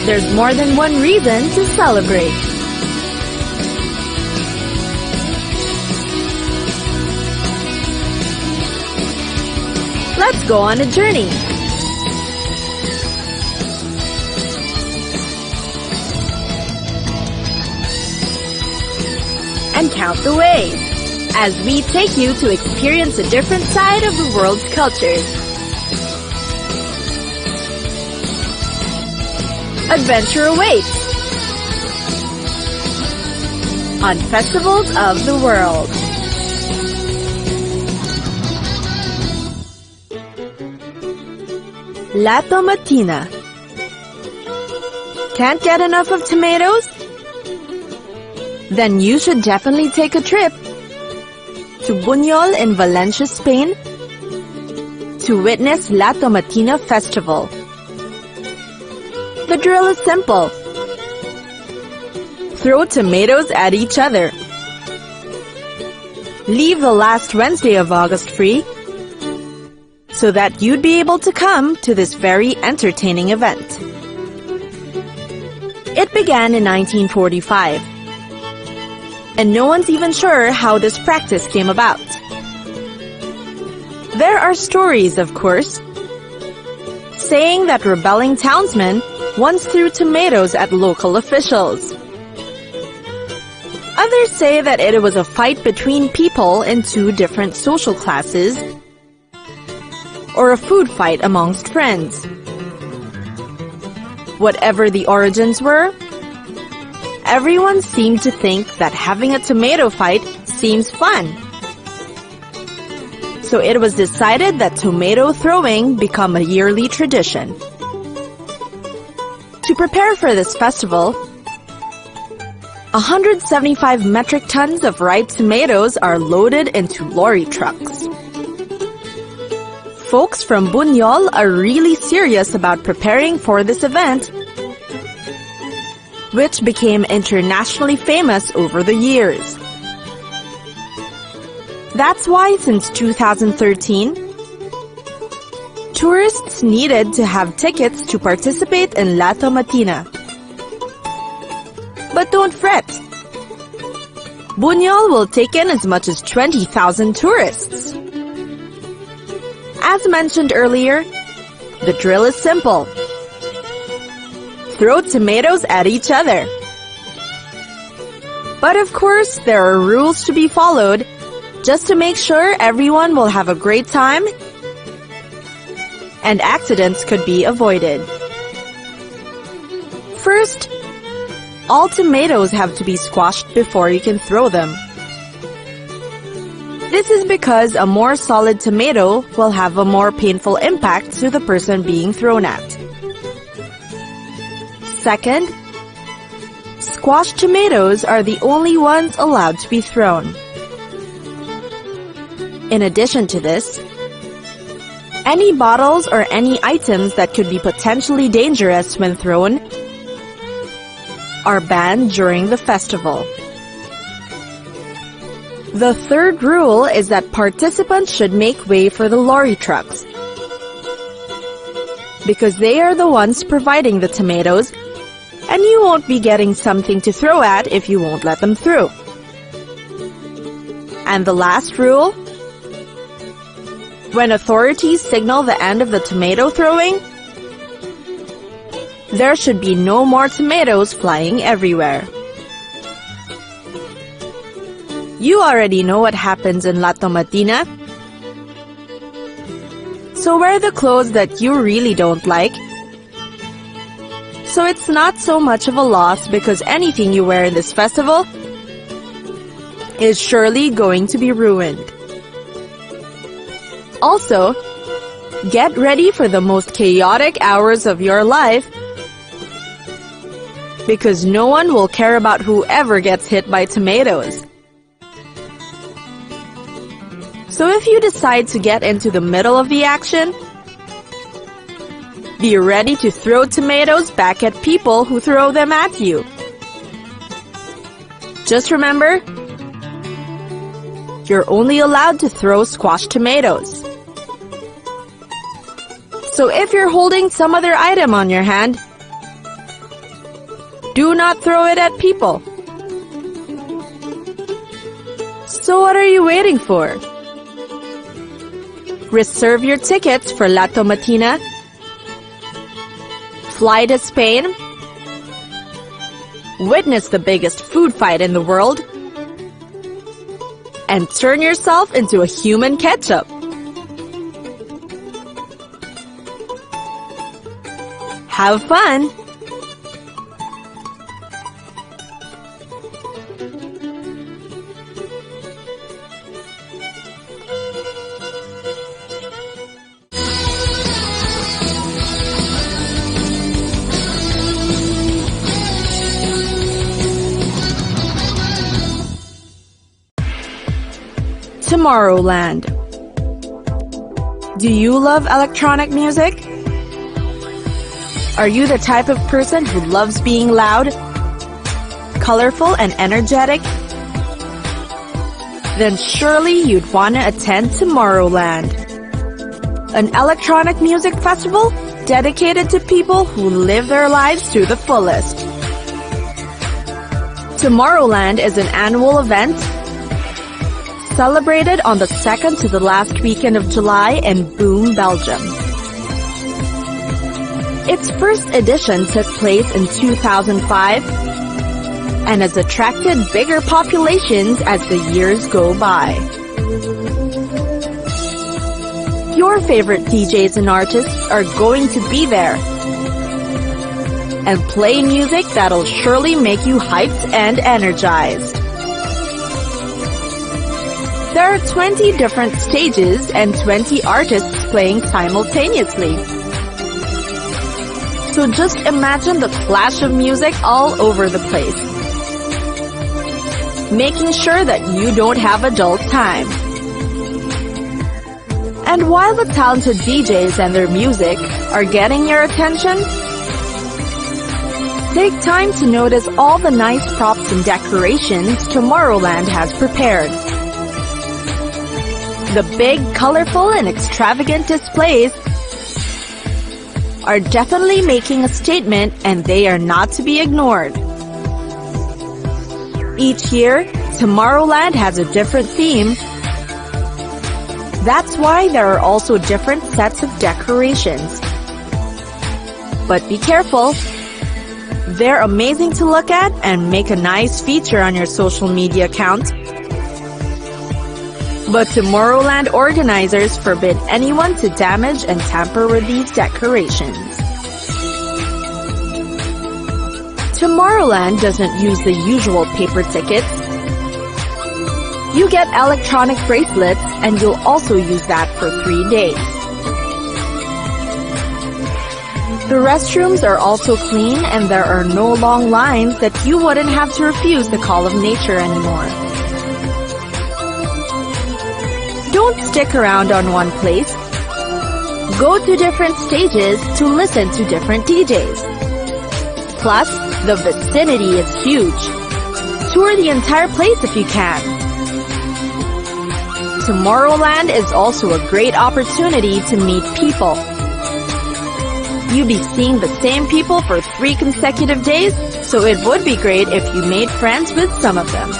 there's more than one reason to celebrate. Let's go on a journey. And count the ways as we take you to experience a different side of the world's cultures. Adventure awaits on Festivals of the World. La Tomatina. Can't get enough of tomatoes? Then you should definitely take a trip to Buñol in Valencia, Spain to witness La Tomatina Festival. The drill is simple. Throw tomatoes at each other. Leave the last Wednesday of August free so that you'd be able to come to this very entertaining event. It began in 1945. And no one's even sure how this practice came about. There are stories, of course, saying that rebelling townsmen once threw tomatoes at local officials. Others say that it was a fight between people in two different social classes, or a food fight amongst friends. Whatever the origins were, everyone seemed to think that having a tomato fight seems fun. So it was decided that tomato throwing become a yearly tradition. To prepare for this festival, 175 metric tons of ripe tomatoes are loaded into lorry trucks. Folks from Buñol are really serious about preparing for this event, which became internationally famous over the years. That's why since 2013, tourists needed to have tickets to participate in La Tomatina. But don't fret. Buñol will take in as much as 20,000 tourists. As mentioned earlier, the drill is simple. Throw tomatoes at each other. But of course, there are rules to be followed just to make sure everyone will have a great time and accidents could be avoided. First, all tomatoes have to be squashed before you can throw them. This is because a more solid tomato will have a more painful impact to the person being thrown at. Second, squashed tomatoes are the only ones allowed to be thrown. In addition to this, any bottles or any items that could be potentially dangerous when thrown are banned during the festival. The third rule is that participants should make way for the lorry trucks, because they are the ones providing the tomatoes, and you won't be getting something to throw at if you won't let them through. And the last rule: when authorities signal the end of the tomato throwing, there should be no more tomatoes flying everywhere. You already know what happens in La Tomatina, so wear the clothes that you really don't like, so it's not so much of a loss because anything you wear in this festival is surely going to be ruined. Also, get ready for the most chaotic hours of your life because no one will care about whoever gets hit by tomatoes. So if you decide to get into the middle of the action, be ready to throw tomatoes back at people who throw them at you. Just remember, you're only allowed to throw squashed tomatoes. So if you're holding some other item on your hand, Do not throw it at people. So what are you waiting for? Reserve your tickets for La Tomatina. Fly to Spain. Witness the biggest food fight in the world. And turn yourself into a human ketchup. Have fun! Tomorrowland. Do you love electronic music? Are you the type of person who loves being loud, colorful, and energetic? Then surely you'd want to attend Tomorrowland, an electronic music festival dedicated to people who live their lives to the fullest. Tomorrowland is an annual event celebrated on the second to the last weekend of July in Boom, Belgium. Its first edition took place in 2005 and has attracted bigger populations as the years go by. Your favorite DJs and artists are going to be there and play music that'll surely make you hyped and energized. There are 20 different stages and 20 artists playing simultaneously. So just imagine the clash of music all over the place, making sure that you don't have a dull time. And while the talented DJs and their music are getting your attention, take time to notice all the nice props and decorations Tomorrowland has prepared. The big, colorful, and extravagant displays are definitely making a statement, and they are not to be ignored. Each year, Tomorrowland has a different theme. That's why there are also different sets of decorations. But be careful. They're amazing to look at and make a nice feature on your social media account. But Tomorrowland organizers forbid anyone to damage and tamper with these decorations. Tomorrowland doesn't use the usual paper tickets. You get electronic bracelets, and you'll also use that for 3 days. The restrooms are also clean, and there are no long lines that you wouldn't have to refuse the call of nature anymore. Don't stick around on one place. Go to different stages to listen to different DJs. Plus, the vicinity is huge. Tour the entire place if you can. Tomorrowland is also a great opportunity to meet people. You'll be seeing the same people for 3 consecutive days, so it would be great if you made friends with some of them.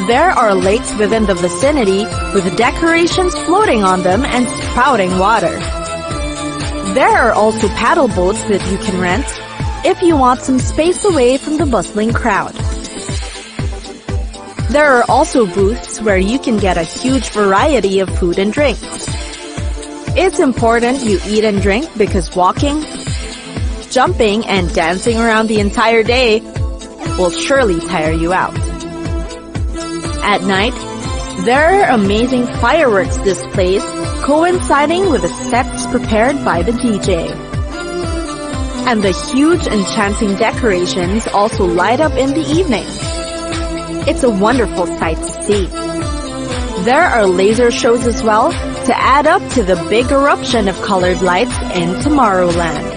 There are lakes within the vicinity with decorations floating on them and spouting water. There are also paddle boats that you can rent if you want some space away from the bustling crowd. There are also booths where you can get a huge variety of food and drinks. It's important you eat and drink because walking, jumping, and dancing around the entire day will surely tire you out. At night, there are amazing fireworks displays coinciding with the sets prepared by the DJ. And the huge enchanting decorations also light up in the evening. It's a wonderful sight to see. There are laser shows as well to add up to the big eruption of colored lights in Tomorrowland.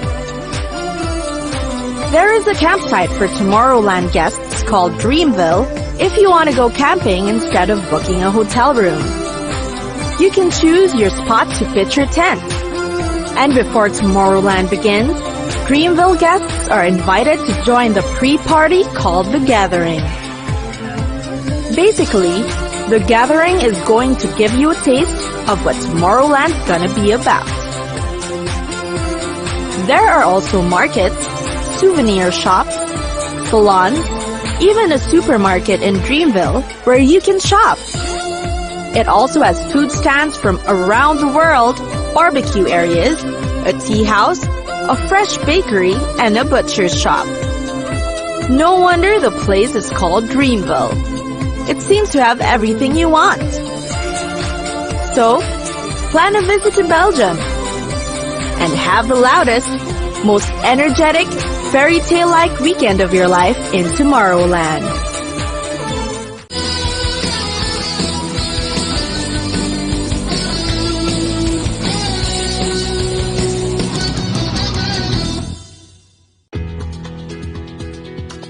There is a campsite for Tomorrowland guests called Dreamville if you want to go camping instead of booking a hotel room. You can choose your spot to pitch your tent. And before Tomorrowland begins, Greenville guests are invited to join the pre-party called The Gathering. Basically, The Gathering is going to give you a taste of what Tomorrowland's gonna be about. There are also markets, souvenir shops, salons, even a supermarket in Dreamville where you can shop. It also has food stands from around the world, barbecue areas, a tea house, a fresh bakery, and a butcher's shop. No wonder the place is called Dreamville. It seems to have everything you want. So, plan a visit to Belgium and have the loudest, most energetic, fairy tale-like weekend of your life in Tomorrowland.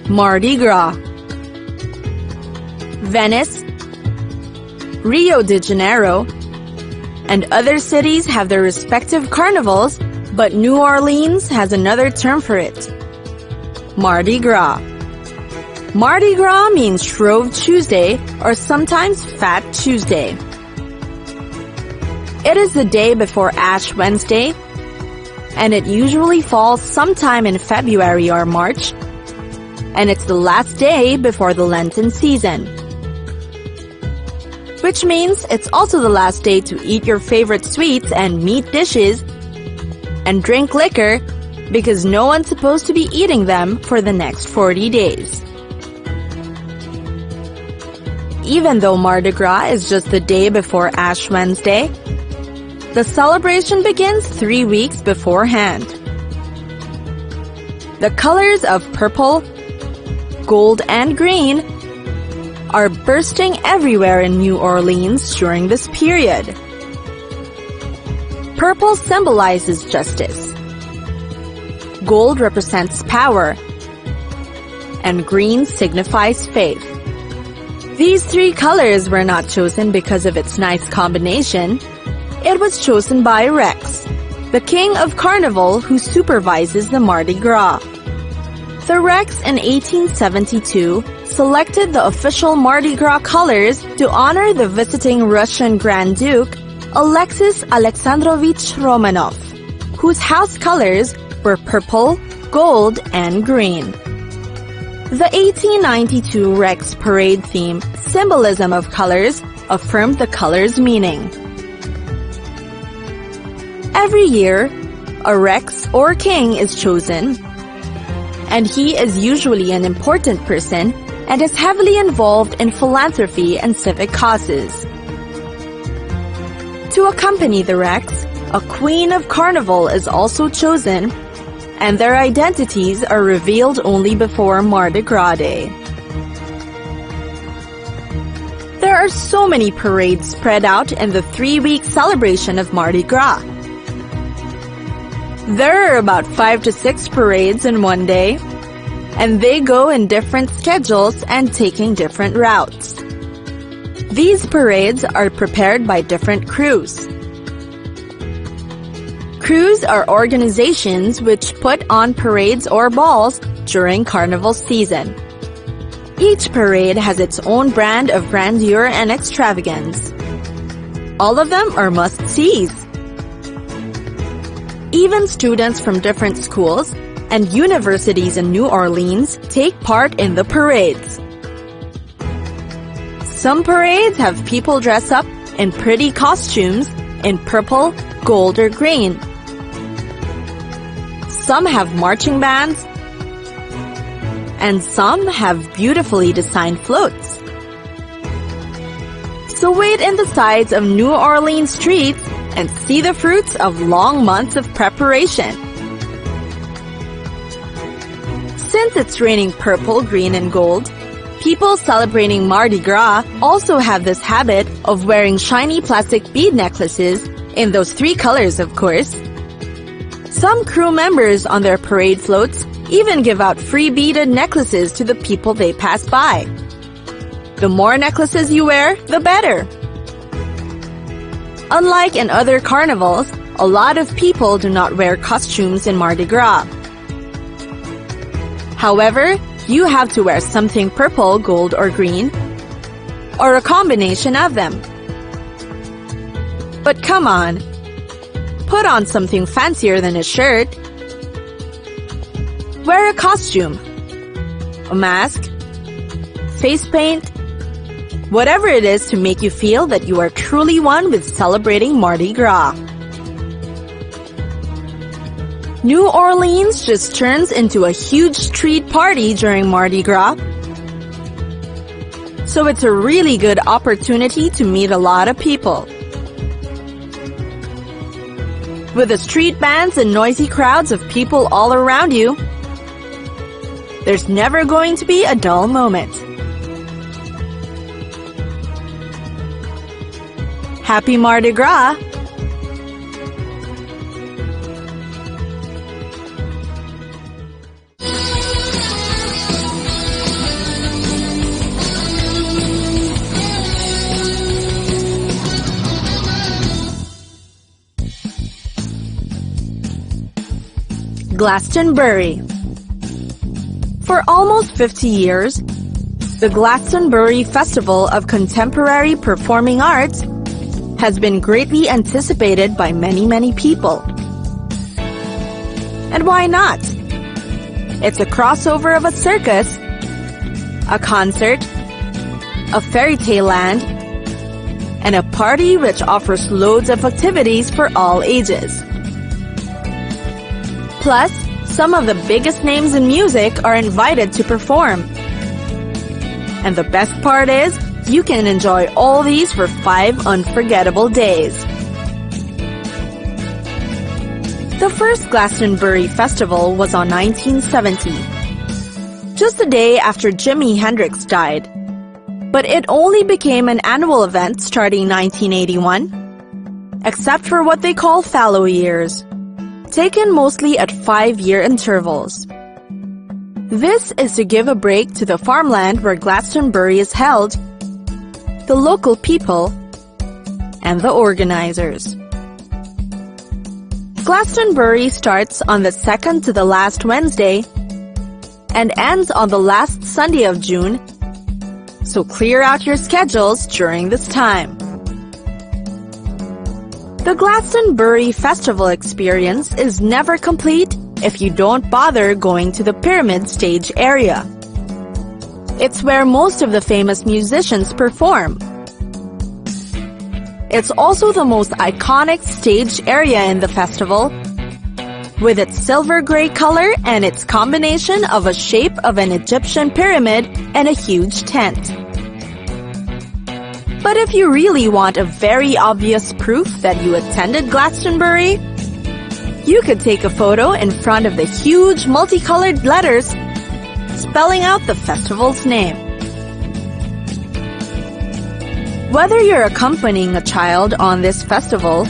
Mardi Gras. Venice, Rio de Janeiro, and other cities have their respective carnivals, but New Orleans has another term for it. Mardi Gras. Mardi Gras means Shrove Tuesday or sometimes Fat Tuesday. It is the day before Ash Wednesday, and it usually falls sometime in February or March, and it's the last day before the Lenten season. Which means it's also the last day to eat your favorite sweets and meat dishes and drink liquor because no one's supposed to be eating them for the next 40 days. Even though Mardi Gras is just the day before Ash Wednesday, the celebration begins 3 weeks beforehand. The colors of purple, gold, and green are bursting everywhere in New Orleans during this period. Purple symbolizes justice. Gold represents power. And green signifies faith. These 3 colors were not chosen because of its nice combination. It was chosen by Rex, the king of Carnival who supervises the Mardi Gras. The Rex in 1872 selected the official Mardi Gras colors to honor the visiting Russian Grand Duke, Alexis Alexandrovich Romanov, whose house colors were purple, gold, and green. The 1892 Rex parade theme, Symbolism of Colors, affirmed the colors' meaning. Every year, a Rex or king is chosen, and he is usually an important person and is heavily involved in philanthropy and civic causes. To accompany the Rex, a Queen of Carnival is also chosen, and their identities are revealed only before Mardi Gras Day. There are so many parades spread out in the 3-week celebration of Mardi Gras. There are about 5 to 6 parades in one day, and they go in different schedules and taking different routes. These parades are prepared by different crews. Crews are organizations which put on parades or balls during carnival season. Each parade has its own brand of grandeur and extravagance. All of them are must-sees. Even students from different schools and universities in New Orleans take part in the parades. Some parades have people dress up in pretty costumes in purple, gold, or green. Some have marching bands, and some have beautifully designed floats. So wait in the sides of New Orleans streets and see the fruits of long months of preparation. Since it's raining purple, green, and gold, people celebrating Mardi Gras also have this habit of wearing shiny plastic bead necklaces in those 3 colors, of course. Some crew members on their parade floats even give out free beaded necklaces to the people they pass by. The more necklaces you wear, the better. Unlike in other carnivals, a lot of people do not wear costumes in Mardi Gras. However, you have to wear something purple, gold, or green, or a combination of them. But come on, put on something fancier than a shirt. Wear a costume, a mask, face paint, whatever it is to make you feel that you are truly one with celebrating Mardi Gras. New Orleans just turns into a huge street party during Mardi Gras. So it's a really good opportunity to meet a lot of people. With the street bands and noisy crowds of people all around you, there's never going to be a dull moment. Happy Mardi Gras! Glastonbury. For almost 50 years, the Glastonbury Festival of Contemporary Performing Arts has been greatly anticipated by many people. And why not? It's a crossover of a circus, a concert, a fairy tale land, and a party which offers loads of activities for all ages. Plus, some of the biggest names in music are invited to perform. And the best part is, you can enjoy all these for 5 unforgettable days. The first Glastonbury Festival was on 1970, just a day after Jimi Hendrix died. But it only became an annual event starting 1981, except for what they call fallow years, taken mostly at 5-year intervals. This is to give a break to the farmland where Glastonbury is held, the local people, and the organizers. Glastonbury starts on the second to the last Wednesday and ends on the last Sunday of June, so clear out your schedules during this time. The Glastonbury Festival experience is never complete if you don't bother going to the Pyramid Stage area. It's where most of the famous musicians perform. It's also the most iconic stage area in the festival, with its silver gray color and its combination of a shape of an Egyptian pyramid and a huge tent. But if you really want a very obvious proof that you attended Glastonbury, you could take a photo in front of the huge multicolored letters spelling out the festival's name. Whether you're accompanying a child on this festival,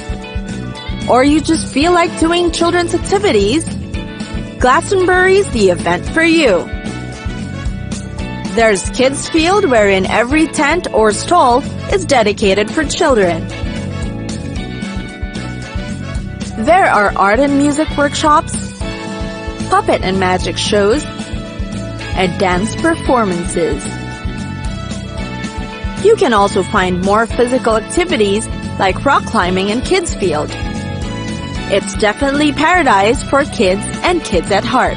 or you just feel like doing children's activities, Glastonbury's the event for you. There's Kids Field, wherein every tent or stall is dedicated for children. There are art and music workshops, puppet and magic shows, and dance performances. You can also find more physical activities like rock climbing and Kids Field. It's definitely paradise for kids and kids at heart.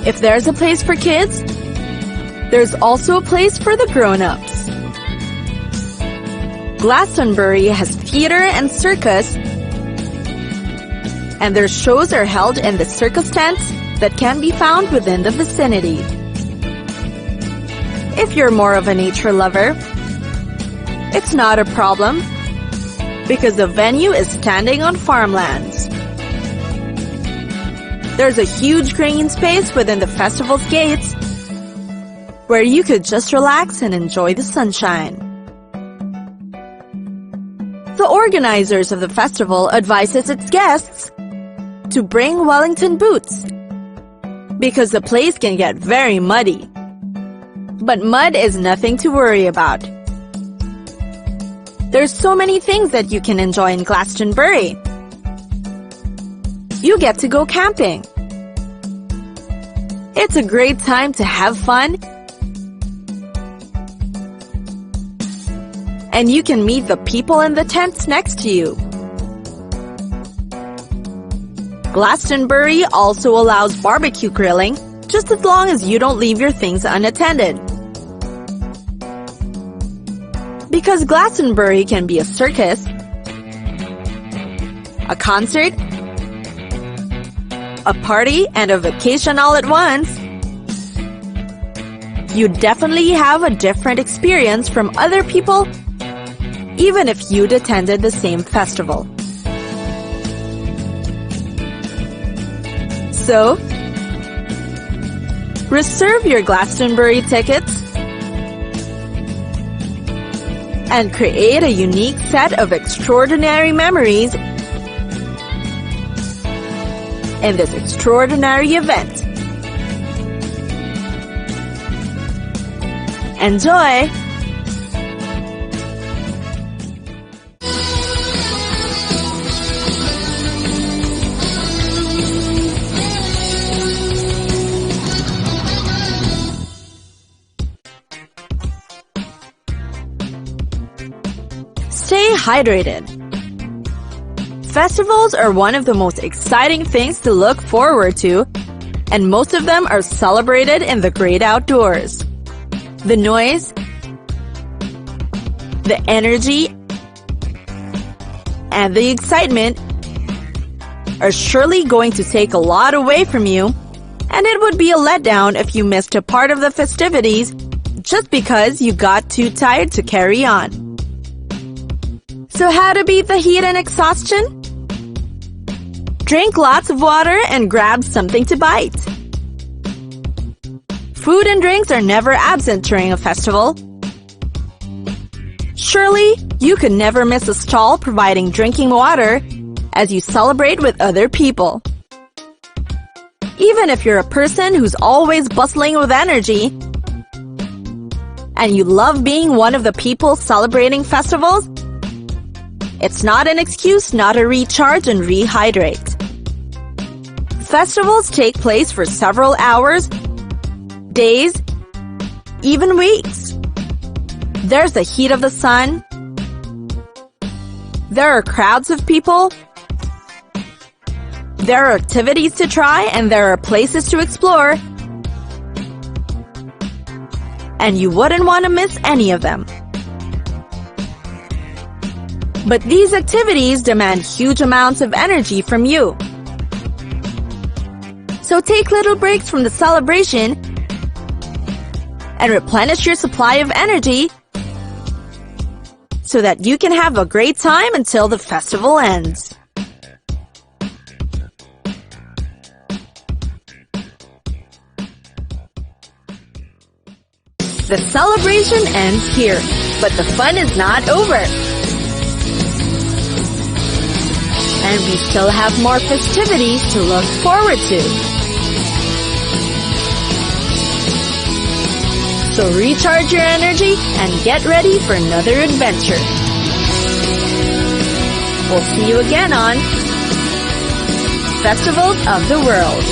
If there's a place for kids, there's also a place for the grown-ups. Glastonbury has theater and circus, and their shows are held in the circus tents that can be found within the vicinity. If you're more of a nature lover, it's not a problem because the venue is standing on farmlands. There's a huge green space within the festival's gates where you could just relax and enjoy the sunshine. The organizers of the festival advises its guests to bring Wellington boots because the place can get very muddy. But mud is nothing to worry about. There's so many things that you can enjoy in Glastonbury. You get to go camping, It's a great time to have fun, and you can meet the people in the tents next to you. Glastonbury also allows barbecue grilling, just as long as you don't leave your things unattended. Because Glastonbury can be a circus, a concert, a party, and a vacation all at once, you definitely have a different experience from other people, even if you'd attended the same festival. So, reserve your Glastonbury tickets and create a unique set of extraordinary memories in this extraordinary event. Enjoy! Stay hydrated. Festivals are one of the most exciting things to look forward to, and most of them are celebrated in the great outdoors. The noise, the energy, and the excitement are surely going to take a lot away from you, and it would be a letdown if you missed a part of the festivities just because you got too tired to carry on. So how to beat the heat and exhaustion? Drink lots of water and grab something to bite. Food and drinks are never absent during a festival. Surely, you could never miss a stall providing drinking water as you celebrate with other people. Even if you're a person who's always bustling with energy, and you love being one of the people celebrating festivals, it's not an excuse not to recharge and rehydrate. Festivals take place for several hours, days, even weeks. There's the heat of the sun. There are crowds of people. There are activities to try, and there are places to explore. And you wouldn't want to miss any of them. But these activities demand huge amounts of energy from you. So take little breaks from the celebration and replenish your supply of energy so that you can have a great time until the festival ends. The celebration ends here, but the fun is not over. And we still have more festivities to look forward to. So recharge your energy and get ready for another adventure. We'll see you again on Festivals of the World.